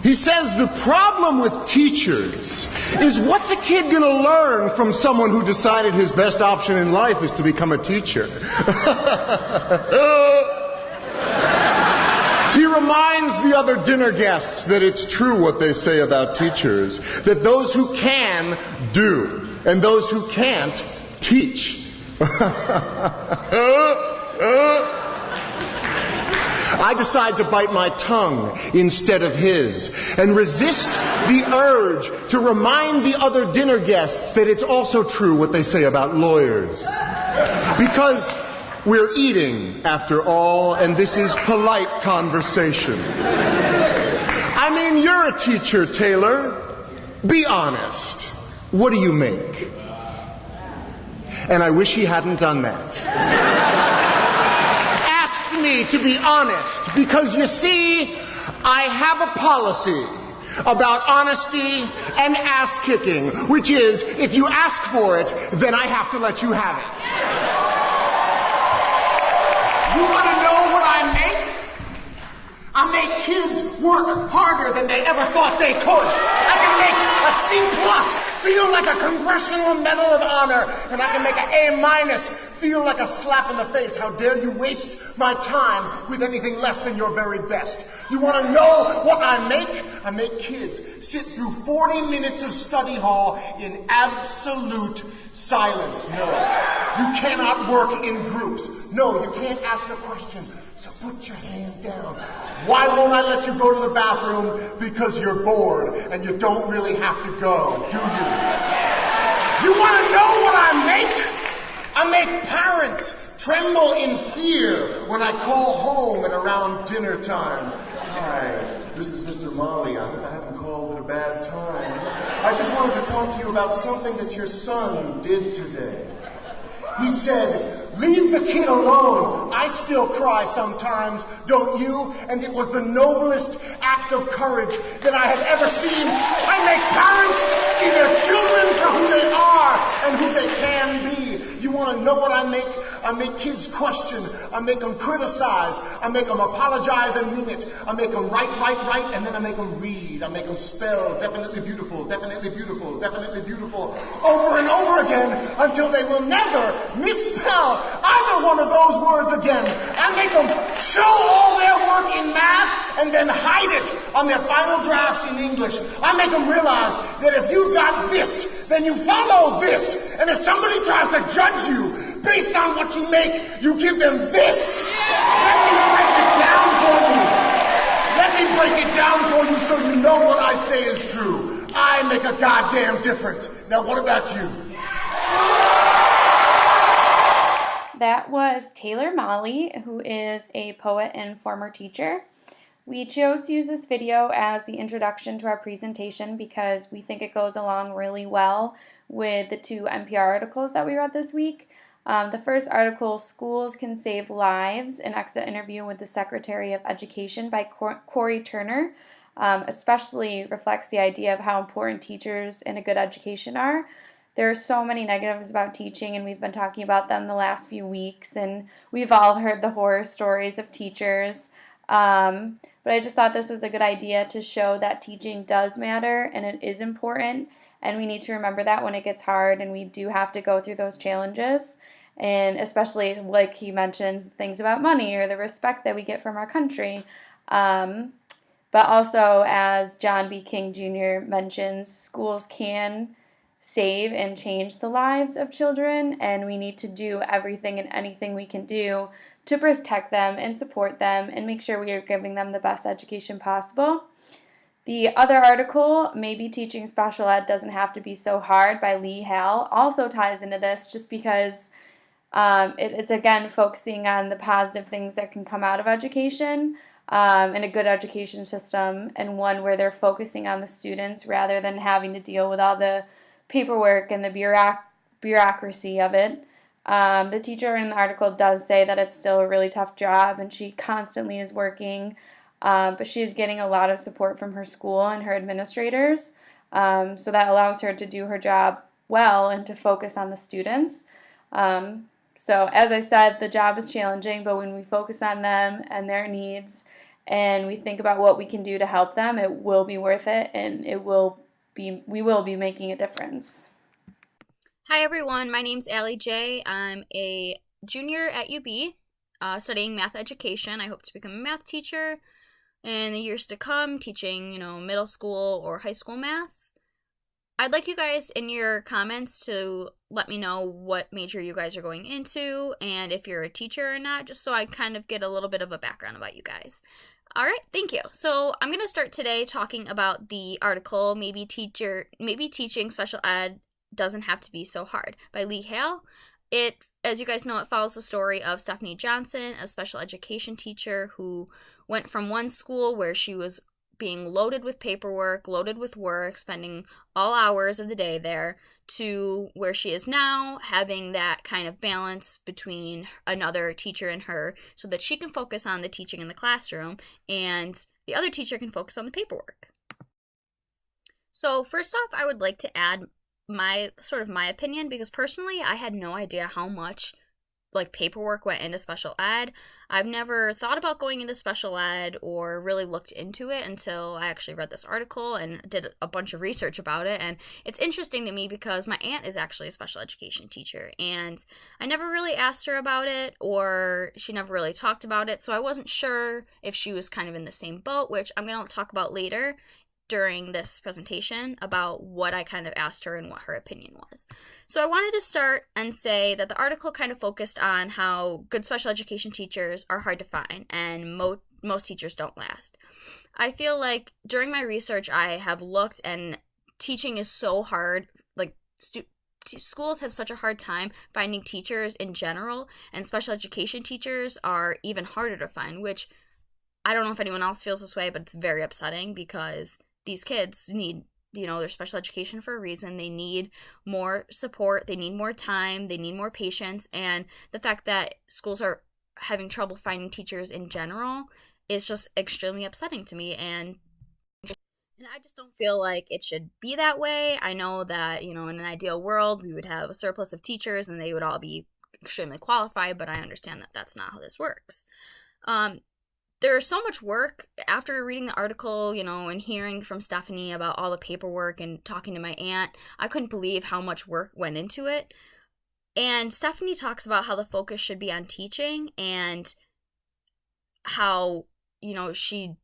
He says the problem with teachers is, what's a kid going to learn from someone who decided his best option in life is to become a teacher? He reminds the other dinner guests that it's true what they say about teachers, that those who can do, and those who can't teach. I decide to bite my tongue instead of his and resist the urge to remind the other dinner guests that it's also true what they say about lawyers. Because we're eating, after all, and this is polite conversation. I mean, you're a teacher, Taylor. Be honest. What do you make? And I wish he hadn't done that. Asked me to be honest, because you see, I have a policy about honesty and ass-kicking, which is, if you ask for it, then I have to let you have it. You want to know what I make? I make kids work harder than they ever thought they could. I can make a C+ feel like a Congressional Medal of Honor, and I can make an A- feel like a slap in the face. How dare you waste my time with anything less than your very best? You want to know what I make? I make kids sit through 40 minutes of study hall in absolute silence. No, you cannot work in groups. No, you can't ask a question. So put your hand down. Why won't I let you go to the bathroom? Because you're bored and you don't really have to go, do you? You want to know what I make? I make parents tremble in fear when I call home at around dinner time. Hi, this is Mr. Molly. I hope I haven't called at a bad time. I just wanted to talk to you about something that your son did today. He said, "Leave the kid alone. I still cry sometimes, don't you?" And it was the noblest act of courage that I have ever seen. I make parents see their children for who they are and who they can be. You want to know what I make? I make kids question. I make them criticize. I make them apologize and mean it. I make them write, and then I make them read. I make them spell definitely beautiful, definitely beautiful, definitely beautiful, over and over again until they will never misspell either one of those words again. I make them show all their work in math and then hide it on their final drafts in English. I make them realize that if you got this, then you follow this. And if somebody tries to judge you based on what you make, you give them this. Let me break it down for you. Let me break it down for you so you know what I say is true. I make a goddamn difference. Now what about you? That was Taylor Molly, who is a poet and former teacher. We chose to use this video as the introduction to our presentation because we think it goes along really well with the 2 NPR articles that we read this week. The first article, "Schools Can Save Lives," an exit interview with the Secretary of Education by Corey Turner, especially reflects the idea of how important teachers and a good education are. There are so many negatives about teaching, and we've been talking about them the last few weeks, and we've all heard the horror stories of teachers. But I just thought this was a good idea to show that teaching does matter, and it is important, and we need to remember that when it gets hard, and we do have to go through those challenges. And especially, like he mentions, things about money or the respect that we get from our country. But also, as John B. King Jr. mentions, schools can save and change the lives of children, and we need to do everything and anything we can do to protect them and support them and make sure we are giving them the best education possible. The other article, "Maybe Teaching Special Ed Doesn't Have to Be So Hard" by Lee Hall, also ties into this just because it's again focusing on the positive things that can come out of education and a good education system, and one where they're focusing on the students rather than having to deal with all the paperwork and the bureaucracy of it. The teacher in the article does say that it's still a really tough job and she constantly is working, but she is getting a lot of support from her school and her administrators, so that allows her to do her job well and to focus on the students. So as I said, the job is challenging, but when we focus on them and their needs and we think about what we can do to help them, it will be worth it, and we will be making a difference. Hi everyone, my name's Allie J. I'm a junior at UB, studying math education. I hope to become a math teacher in the years to come, teaching, middle school or high school math. I'd like you guys in your comments to let me know what major you guys are going into and if you're a teacher or not, just so I kind of get a little bit of a background about you guys. All right, thank you. So I'm going to start today talking about the article, Maybe Teaching Special Ed Doesn't Have to Be So Hard by Lee Hale. As you guys know, it follows the story of Stephanie Johnson, a special education teacher who went from one school where she was being loaded with paperwork, loaded with work, spending all hours of the day there, to where she is now, having that kind of balance between another teacher and her so that she can focus on the teaching in the classroom and the other teacher can focus on the paperwork. So first off, I would like to add my opinion, because personally I had no idea how much paperwork went into special ed. I've never thought about going into special ed or really looked into it until I actually read this article and did a bunch of research about it. And it's interesting to me because my aunt is actually a special education teacher, and I never really asked her about it, or she never really talked about it, so I wasn't sure if she was kind of in the same boat, which I'm going to talk about later during this presentation about what I kind of asked her and what her opinion was. So I wanted to start and say that the article kind of focused on how good special education teachers are hard to find and most teachers don't last. I feel like during my research I have looked, and teaching is so hard. Schools have such a hard time finding teachers in general, and special education teachers are even harder to find, which I don't know if anyone else feels this way, but it's very upsetting because these kids need, their special education for a reason. They need more support, they need more time, they need more patience, and the fact that schools are having trouble finding teachers in general is just extremely upsetting to me, and I just don't feel like it should be that way. I know that, in an ideal world, we would have a surplus of teachers and they would all be extremely qualified, but I understand that that's not how this works. There's so much work after reading the article, and hearing from Stephanie about all the paperwork and talking to my aunt. I couldn't believe how much work went into it. And Stephanie talks about how the focus should be on teaching, and how, she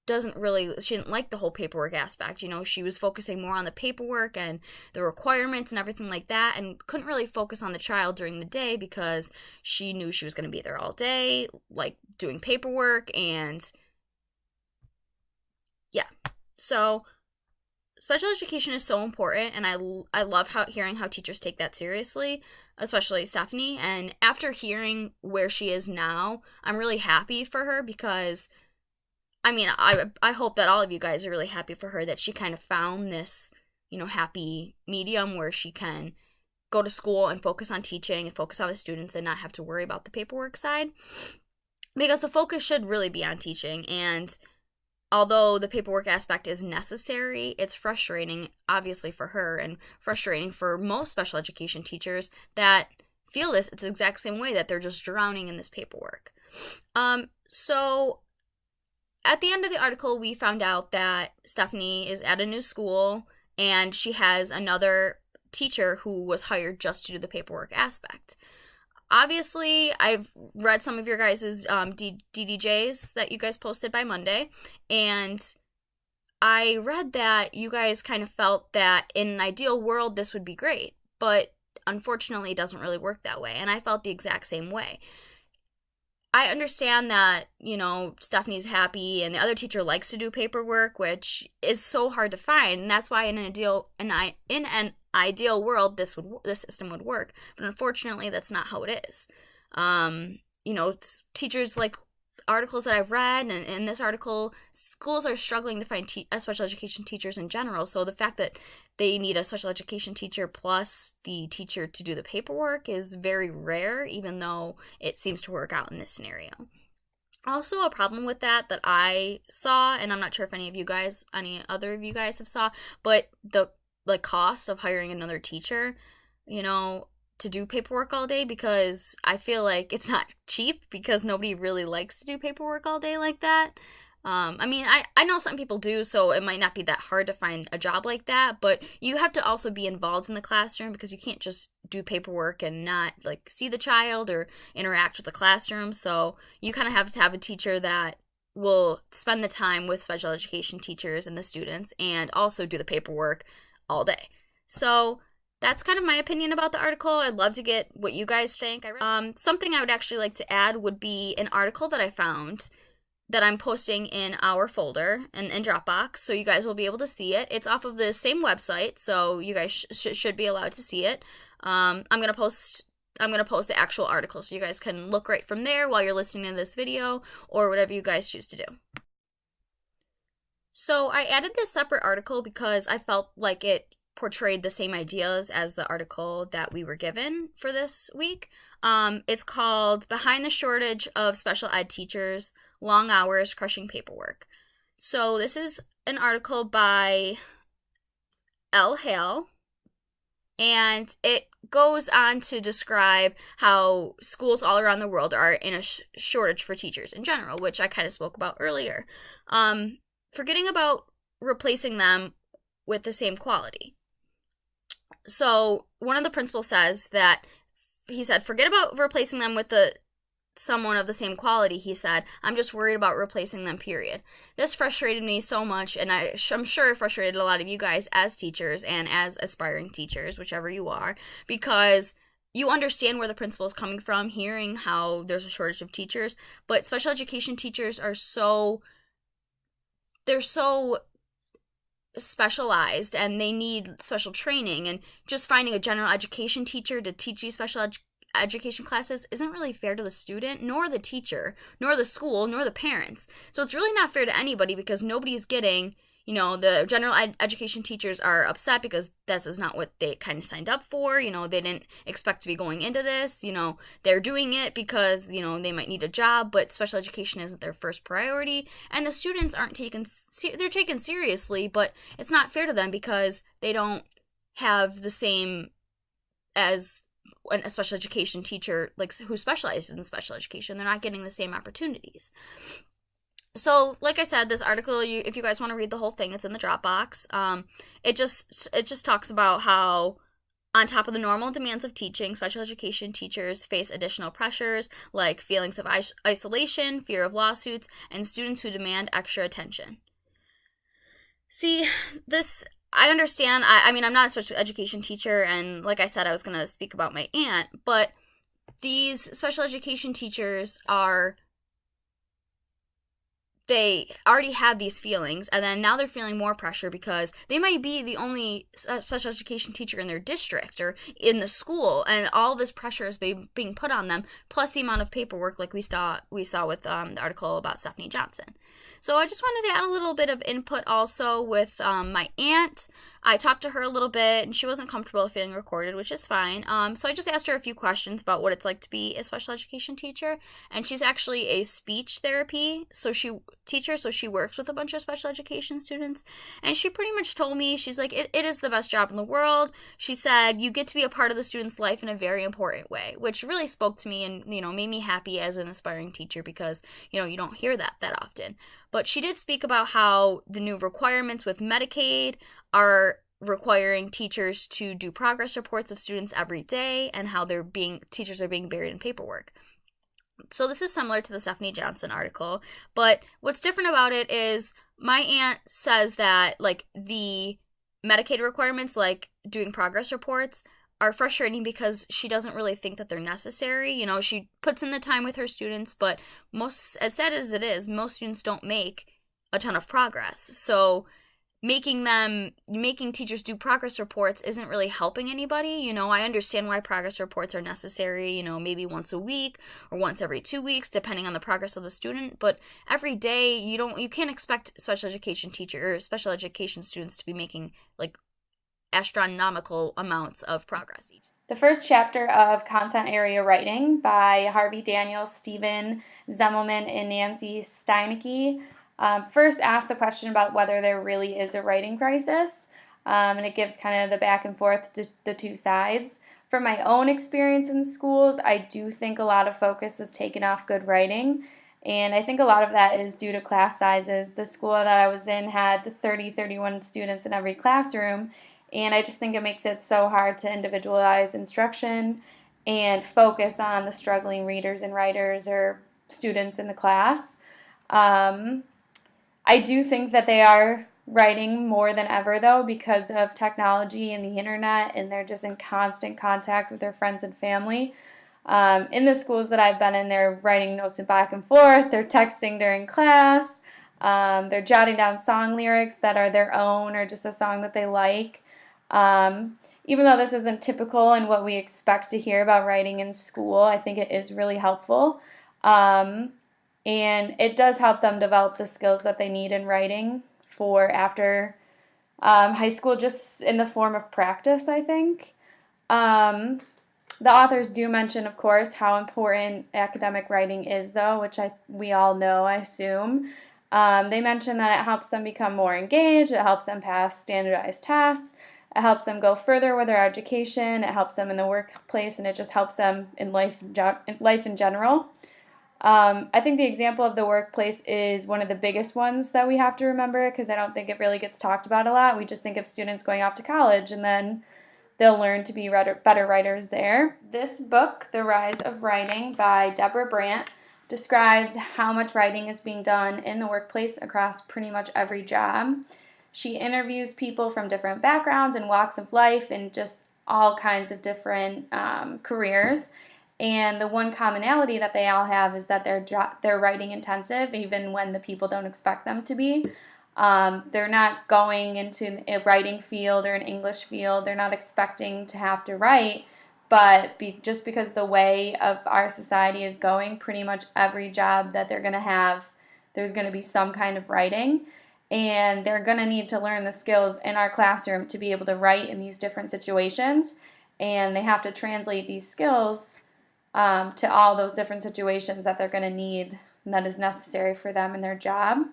didn't like the whole paperwork aspect. She was focusing more on the paperwork and the requirements and everything like that, and couldn't really focus on the child during the day because she knew she was going to be there all day, doing paperwork. And yeah, so special education is so important, and I love hearing how teachers take that seriously, especially Stephanie. And after hearing where she is now, I'm really happy for her, because I hope that all of you guys are really happy for her, that she kind of found this, happy medium where she can go to school and focus on teaching and focus on the students and not have to worry about the paperwork side. Because the focus should really be on teaching, and although the paperwork aspect is necessary, it's frustrating, obviously, for her, and frustrating for most special education teachers that feel this. It's the exact same way, that they're just drowning in this paperwork. So at the end of the article, we found out that Stephanie is at a new school, and she has another teacher who was hired just to do the paperwork aspect. Obviously, I've read some of your guys' DDJs that you guys posted by Monday, and I read that you guys kind of felt that in an ideal world this would be great, but unfortunately it doesn't really work that way, and I felt the exact same way. I understand that, Stephanie's happy and the other teacher likes to do paperwork, which is so hard to find, and that's why in an ideal world this system would work. But unfortunately, that's not how it is. It's teachers, articles that I've read, and in this article, schools are struggling to find special education teachers in general. So the fact that they need a special education teacher plus the teacher to do the paperwork is very rare, even though it seems to work out in this scenario. Also, a problem with that I saw, and I'm not sure if any other of you guys have saw, but the cost of hiring another teacher, to do paperwork all day, because I feel like it's not cheap, because nobody really likes to do paperwork all day like that. I mean, I know some people do, so it might not be that hard to find a job like that, but you have to also be involved in the classroom because you can't just do paperwork and not like see the child or interact with the classroom. So you kind of have to have a teacher that will spend the time with special education teachers and the students and also do the paperwork all day. So that's kind of my opinion about the article. I'd love to get what you guys think. Something I would actually like to add would be an article that I found that I'm posting in our folder and in Dropbox, so you guys will be able to see it. It's off of the same website, so you guys should be allowed to see it. I'm gonna post the actual article, so you guys can look right from there while you're listening to this video, or whatever you guys choose to do. So I added this separate article because I felt like it portrayed the same ideas as the article that we were given for this week. It's called "Behind the Shortage of Special Ed Teachers, Long Hours, Crushing Paperwork." So this is an article by L. Hale, and it goes on to describe how schools all around the world are in a shortage for teachers in general, which I kind of spoke about earlier. Forgetting about replacing them with the same quality. So one of the principals says that, he said, forget about replacing them with someone of the same quality. He said, I'm just worried about replacing them, period. This frustrated me so much, and I'm sure it frustrated a lot of you guys as teachers and as aspiring teachers, whichever you are, because you understand where the principal is coming from, hearing how there's a shortage of teachers, but special education teachers are they're so specialized and they need special training, and just finding a general education teacher to teach these special education classes isn't really fair to the student, nor the teacher, nor the school, nor the parents. So it's really not fair to anybody because nobody's getting, the general education teachers are upset because this is not what they kind of signed up for. They didn't expect to be going into this. They're doing it because, they might need a job, but special education isn't their first priority. And the students aren't they're taken seriously, but it's not fair to them because they don't have the same as a special education teacher, like who specializes in special education. They're not getting the same opportunities. So, like I said, this article, if you guys want to read the whole thing, it's in the Dropbox. It just talks about how, on top of the normal demands of teaching, special education teachers face additional pressures like feelings of isolation, fear of lawsuits, and students who demand extra attention. See, I understand. I mean, I'm not a special education teacher, and like I said, I was going to speak about my aunt, but these special education teachers they already have these feelings, and then now they're feeling more pressure because they might be the only special education teacher in their district or in the school, and all this pressure is being put on them, plus the amount of paperwork like we saw with the article about Stephanie Johnson. So I just wanted to add a little bit of input also with my aunt. I talked to her a little bit, and she wasn't comfortable feeling recorded, which is fine. So I just asked her a few questions about what it's like to be a special education teacher, and she's actually a speech therapy teacher, so she works with a bunch of special education students, and she pretty much told me, she's like, it is the best job in the world. She said, you get to be a part of the student's life in a very important way, which really spoke to me and, made me happy as an aspiring teacher because, you don't hear that often. But she did speak about how the new requirements with Medicaid are requiring teachers to do progress reports of students every day, and how teachers are being buried in paperwork. So this is similar to the Stephanie Johnson article, but what's different about it is my aunt says that like the Medicaid requirements, like doing progress reports, are frustrating because she doesn't really think that they're necessary. She puts in the time with her students, but as sad as it is, most students don't make a ton of progress. So making teachers do progress reports isn't really helping anybody. I understand why progress reports are necessary, maybe once a week or once every 2 weeks, depending on the progress of the student. But every day, you can't expect special education students to be making like astronomical amounts of progress each. The first chapter of Content Area Writing by Harvey Daniels, Stephen Zemmelman, and Nancy Steinecke first asks a question about whether there really is a writing crisis, and it gives kind of the back and forth to the two sides. From my own experience in schools, I do think a lot of focus is taken off good writing, And I think a lot of that is due to class sizes. The school that I was in had 31 students in every classroom, and I just think it makes it so hard to individualize instruction and focus on the struggling readers and writers or students in the class. I do think that they are writing more than ever, though, because of technology and the internet, and they're just in constant contact with their friends and family. In the schools that I've been in, they're writing notes back and forth, they're texting during class, they're jotting down song lyrics that are their own or just a song that they like. Even though this isn't typical in what we expect to hear about writing in school, I think it is really helpful. And it does help them develop the skills that they need in writing for after high school, just in the form of practice, I think. The authors do mention, of course, how important academic writing is, though, which we all know, I assume. They mention that it helps them become more engaged, it helps them pass standardized tests, it helps them go further with their education, it helps them in the workplace, and it just helps them in life in general. I think the example of the workplace is one of the biggest ones that we have to remember, because I don't think it really gets talked about a lot. We just think of students going off to college and then they'll learn to be better writers there. This book, The Rise of Writing by Deborah Brandt, describes how much writing is being done in the workplace across pretty much every job. She interviews people from different backgrounds and walks of life and just all kinds of different careers. And the one commonality that they all have is that they're writing intensive, even when the people don't expect them to be. They're not going into a writing field or an English field. They're not expecting to have to write, but just because the way of our society is going, pretty much every job that they're going to have, there's going to be some kind of writing, and they're going to need to learn the skills in our classroom to be able to write in these different situations, and they have to translate these skills to all those different situations that they're going to need and that is necessary for them in their job.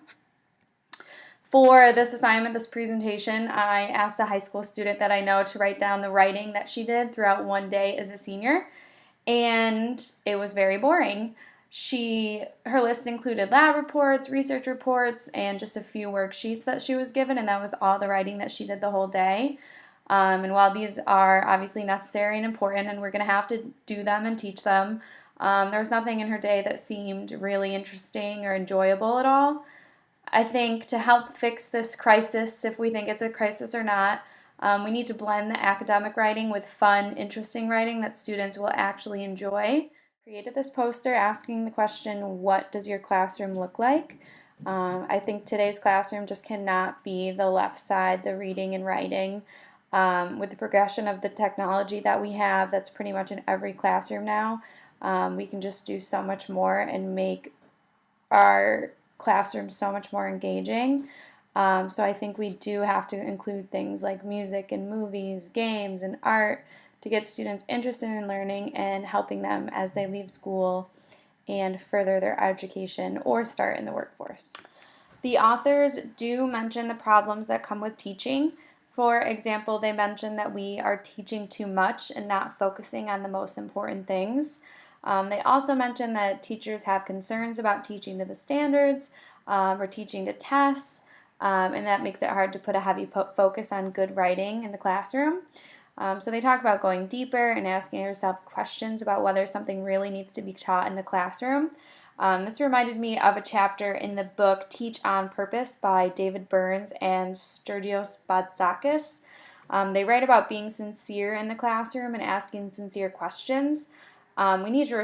For this assignment, this presentation, I asked a high school student that I know to write down the writing that she did throughout one day as a senior, and it was very boring. Her list included lab reports, research reports, and just a few worksheets that she was given, and that was all the writing that she did the whole day. And while these are obviously necessary and important, and we're going to have to do them and teach them, there was nothing in her day that seemed really interesting or enjoyable at all. I think to help fix this crisis, if we think it's a crisis or not, we need to blend the academic writing with fun, interesting writing that students will actually enjoy. Created this poster asking the question, what does your classroom look like? I think today's classroom just cannot be the left side, the reading and writing. With the progression of the technology that we have, that's pretty much in every classroom now, we can just do so much more and make our classroom so much more engaging. So I think we do have to include things like music and movies, games and art to get students interested in learning and helping them as they leave school and further their education or start in the workforce. The authors do mention the problems that come with teaching. For example, they mention that we are teaching too much and not focusing on the most important things. They also mention that teachers have concerns about teaching to the standards or teaching to tests, and that makes it hard to put a heavy focus on good writing in the classroom. So they talk about going deeper and asking yourselves questions about whether something really needs to be taught in the classroom. This reminded me of a chapter in the book Teach on Purpose by David Burns and Sturgios Batsakis. They write about being sincere in the classroom and asking sincere questions. We need to